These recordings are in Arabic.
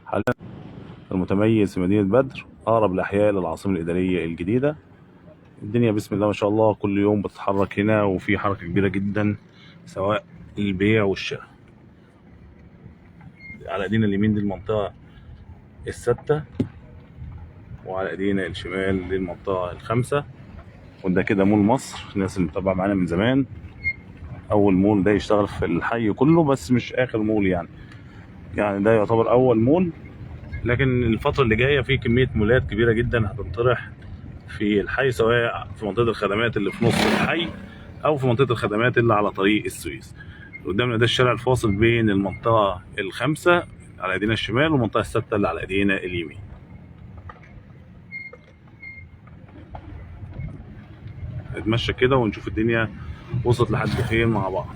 حاليا المتميز في مدينة بدر، أقرب الأحياء للعاصمة الإدارية الجديدة. الدنيا بسم الله ما شاء الله كل يوم بتتحرك هنا، وفي حركة كبيرة جدا سواء البيع والشراء. على ايدينا اليمين دي المنطقة الستة، وعلى ايدينا الشمال دي المنطقة الخامسة. وده كده مول مصر، الناس اللي متابعة معانا من زمان. أول مول ده يشتغل في الحي كله، بس مش آخر مول يعني ده يعتبر أول مول. لكن الفترة اللي جاية في كمية مولات كبيرة جدا هتنطرح في الحي، سواء في منطقة الخدمات اللي في نص الحي أو في منطقة الخدمات اللي على طريق السويس. قدامنا ده الشارع الفاصل بين المنطقة الخامسة على ايدينا الشمال والمنطقة الستة اللي على ايدينا اليمين. نتمشى كده ونشوف الدنيا وصلت لحد فين مع بعض.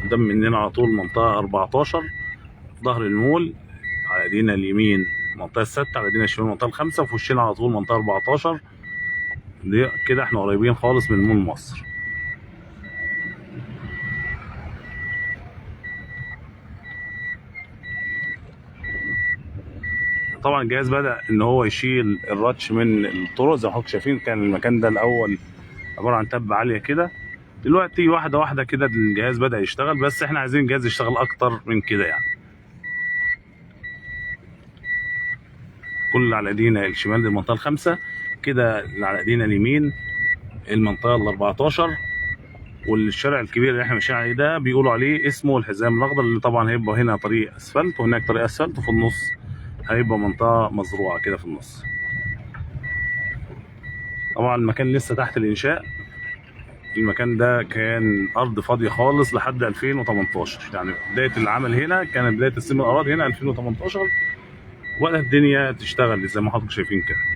قدام مننا على طول منطقة 14 ظهر المول، على ايدينا اليمين المنطقة الستة، على ايدينا الشمال المنطقة الخامسة، وفي وشنا على طول منطقة 14. دي كده احنا قريبين خالص من مول مصر. طبعا الجهاز بدأ ان هو يشيل الراتش من الطرق، زي ما حضرتك شايفين كان المكان ده الاول عبارة عن تبة عالية كده. دلوقتي واحدة واحدة كده الجهاز بدأ يشتغل، بس احنا عايزين الجهاز يشتغل اكتر من كده يعني. كل اللي على ايدينا الشمال دي المنطقة الخامسة، كده اللي على ايدينا اليمين المنطقة ال14. والشارع الكبير اللي احنا ماشيين عليه ده بيقولوا عليه اسمه الحزام الاخضر، اللي طبعا هيبقى هنا طريق اسفلت وهناك طريق اسفلت، وفي النص هيبقى منطقة مزروعة كده في النص. طبعا المكان لسه تحت الانشاء. المكان ده كان ارض فاضيه خالص لحد 2018، يعني بدايه العمل هنا كانت بدايه تسليم الاراضي هنا 2018، وبدات الدنيا تشتغل زي ما حضرتك شايفين كده.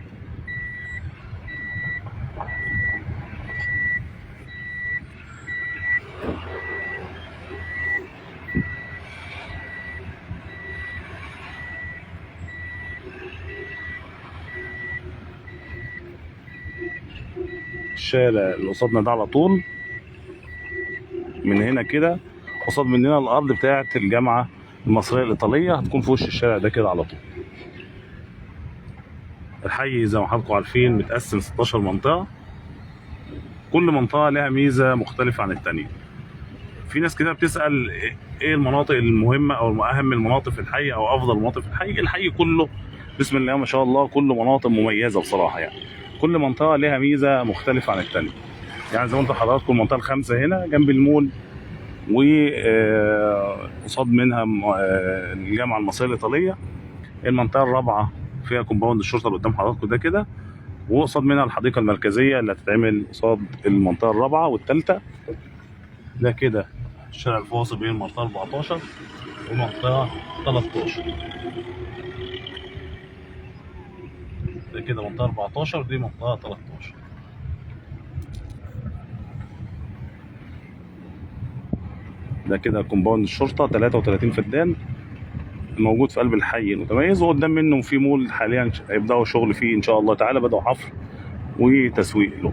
الشارع اللي قصادنا ده على طول من هنا كده قصاد مننا الارض بتاعه الجامعه المصريه الايطاليه، هتكون في وش الشارع ده كده على طول. الحي زي ما حضراتكم عارفين متقسم 16 منطقه، كل منطقه لها ميزه مختلفه عن الثانيه. في ناس كده بتسال ايه المناطق المهمه او اهم المناطق في الحي او افضل المناطق في الحي. الحي كله بسم الله ما شاء الله كله مناطق مميزه بصراحه، يعني كل منطقه لها ميزه مختلفه عن الثانيه. يعني زي ما انتم حضراتكم المنطقه الخامسه هنا جنب المول، وقصاد منها الجامعه المصريه الايطاليه. المنطقه الرابعه فيها كومباوند الشرطه اللي قدام حضراتكم ده كده، وقصاد منها الحديقه المركزيه اللي هتتعمل قصاد المنطقه الرابعه والثالثه. ده كده الشارع الفاصل بين المنطقه 14 والمنطقه 13. ده كده منطقه 14 دي منطقه 13. ده كده كومباوند الشرطه 33 فدان موجود في قلب الحي المتميز، وقدام منه في مول حاليا هيبداوا شغل فيه ان شاء الله تعالى، بداوا حفر وتسويق له.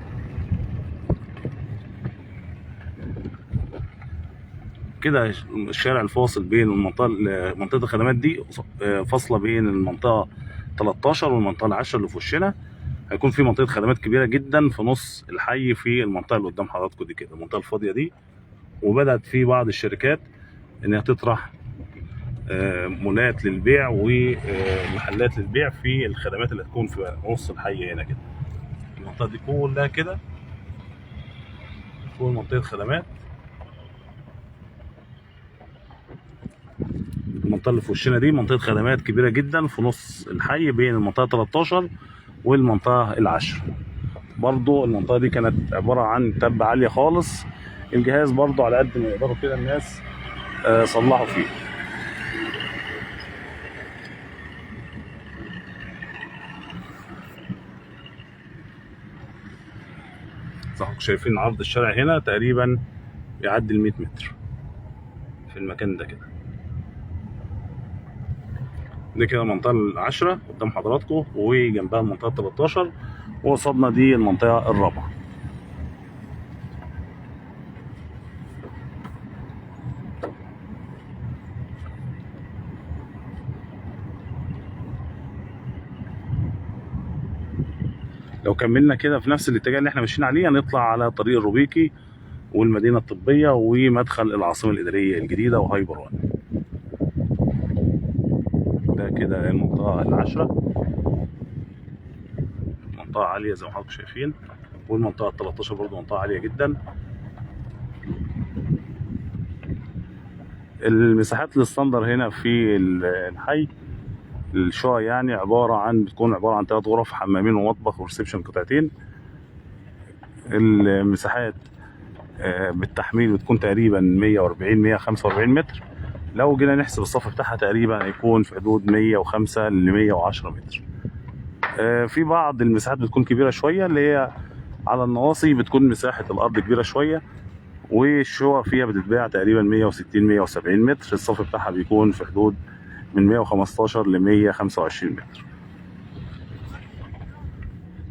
كده الشارع الفاصل بين منطقه الخدمات دي فاصله بين المنطقه 13 والمنطقه العاشره اللي في وشنا. هيكون في منطقه خدمات كبيره جدا في نص الحي في المنطقه اللي قدام حضراتكم دي كده، المنطقه الفاضيه دي. وبدات في بعض الشركات انها تطرح مولات للبيع ومحلات للبيع في الخدمات اللي هتكون في نص الحي هنا كده. المنطقه دي كلها كده تكون منطقه خدمات. المنطقه اللي في وشنا دي منطقه خدمات كبيره جدا في نص الحي بين المنطقه 13 والمنطقه العاشره. برضو المنطقه دي كانت عباره عن تبه عاليه خالص، الجهاز برضو على قد ما يقدروا كده الناس صلحوا فيه. زي ما شايفين عرض الشارع هنا تقريبا يعدي ال 100 متر في المكان ده كده. دي كده المنطقة العاشرة قدام حضراتكم، وجنبها المنطقة 13، وقصادنا دي المنطقة الرابعة. لو كملنا كده في نفس الاتجاه اللي احنا ماشيين عليه هنطلع على طريق الروبيكي والمدينة الطبية ومدخل العاصمة الإدارية الجديدة وهايبر وان. ده كده المنطقة العاشرة، منطقة عالية زي ما حضراتكم شايفين، والمنطقة 13 برضه منطقة عالية جدا. المساحات الستاندر هنا في الحي الشقق يعني بتكون عبارة عن 3 غرف، حمامين ومطبخ وريسبشن قطعتين. المساحات بالتحميل بتكون تقريبا 140 145 متر. لو جينا نحسب الصف بتاعها تقريبا هيكون في حدود 105 ل 110 متر. في بعض المساحات بتكون كبيرة شوية، اللي هي على النواصي بتكون مساحة الأرض كبيرة شوية، والشقق فيها بتتباع تقريبا 160 170 متر. الصف بتاعها بيكون في حدود من 115 ل 125 متر.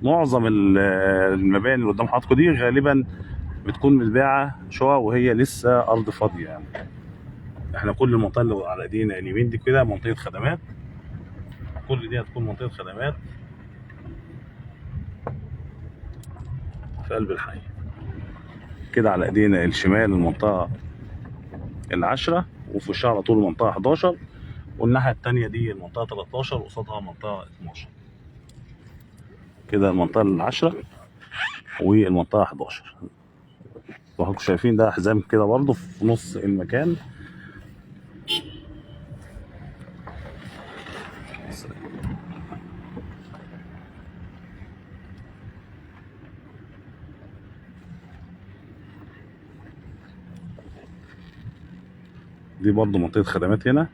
معظم المباني اللي قدام حضراتكم دي غالبا بتكون متباعة شقق وهي لسه أرض فاضية يعني. احنا كل المنطقة اللي على ايدينا اليمين دي كده منطقة خدمات، كل دي هتكون منطقة خدمات في قلب الحي. كده على ايدينا الشمال المنطقة العاشرة، وفي وشها على طول المنطقة 11، والناحية التانية دي المنطقة 13 وقصادها منطقة 12. كده المنطقة العاشرة والمنطقة 11. وحضراتكم شايفين ده حزام كده برضه في نص المكان. دي برضه منطقة خدمات. هنا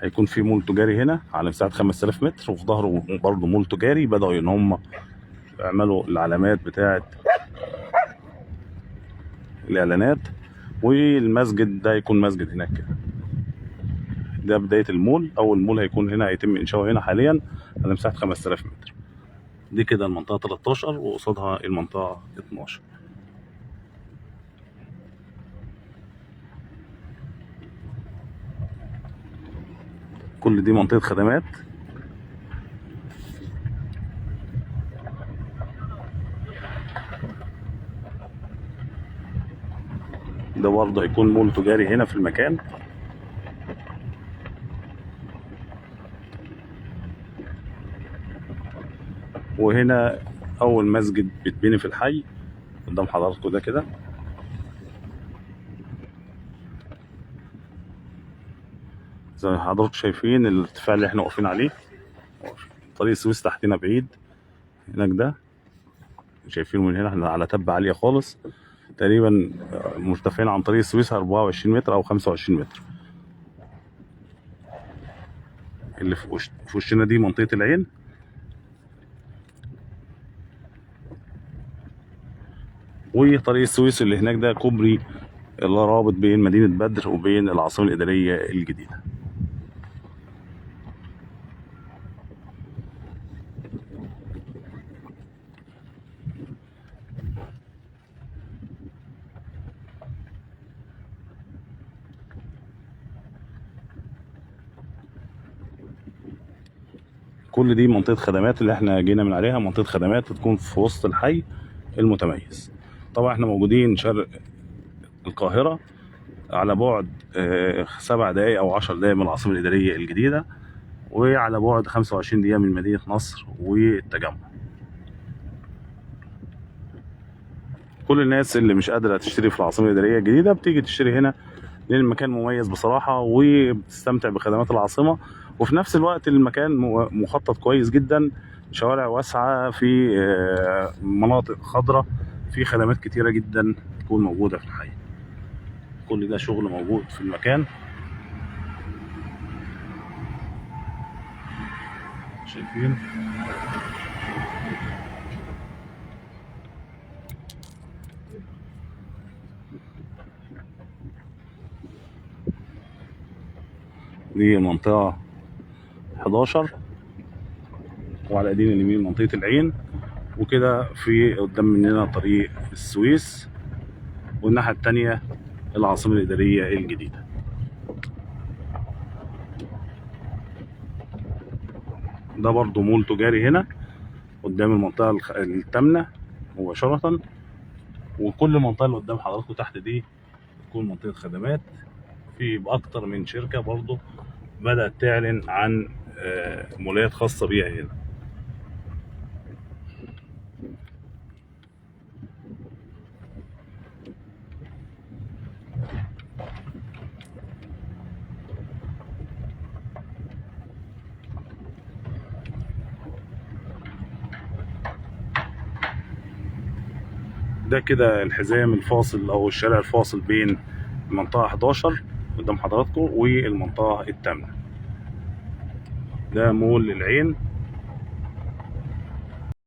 هيكون في مول تجاري هنا على مساحة 5000 متر، وفي ظهره برضه مول تجاري بدأوا ان هم يعملوا العلامات بتاعة الاعلانات. والمسجد ده يكون مسجد هناك كده. ده بداية المول. اول مول هيكون هنا هيتم انشاؤه هنا حاليا على مساحة 5000 متر. دي كده المنطقة 13 وقصادها المنطقة 12. كل دي منطقة خدمات. ده برضه هيكون مول تجاري هنا في المكان. وهنا اول مسجد بيتبني في الحي قدام حضراتكم ده كده. زي ما حضراتكم شايفين الارتفاع اللي احنا واقفين عليه. طريق السويس تحتنا بعيد هناك ده، شايفينه من هنا. احنا على تبة عالية خالص تقريبا، مرتفعين عن طريق السويس 24 متر او 25 متر. اللي في وشنا دي منطقة العين. وطريق السويس اللي هناك ده كوبري اللي رابط بين مدينة بدر وبين العاصمة الإدارية الجديدة. كل دي منطقة خدمات اللي احنا جينا من عليها، منطقة خدمات بتكون في وسط الحي المتميز. طبعا احنا موجودين شرق القاهرة على بعد 7 دقايق او 10 دقايق من العاصمة الإدارية الجديدة، وعلى بعد 25 دقيقة من مدينة نصر والتجمع. كل الناس اللي مش قادرة تشتري في العاصمة الإدارية الجديدة بتيجي تشتري هنا، لأن المكان مميز بصراحة وبتستمتع بخدمات العاصمة. وفي نفس الوقت المكان مخطط كويس جدا، شوارع واسعة، في مناطق خضراء، في خدمات كتيرة جدا تكون موجودة في الحي. كل ده شغل موجود في المكان. شايفين دي منطقة 11 وعلى ايدينا اليمين منطقة العين. وكده في قدام مننا طريق السويس، والناحية التانية العاصمة الإدارية الجديدة. ده برضو مول تجاري هنا قدام المنطقة الثامنة مباشرة. وكل المنطقة اللي قدام حضراتكم تحت دي تكون منطقة خدمات في بأكتر من شركة برضو بدأت تعلن عن مولات خاصة بيها هنا. ده كده الحزام الفاصل او الشارع الفاصل بين المنطقة 11 قدام حضراتكم والمنطقة الثامنة. ده مول العين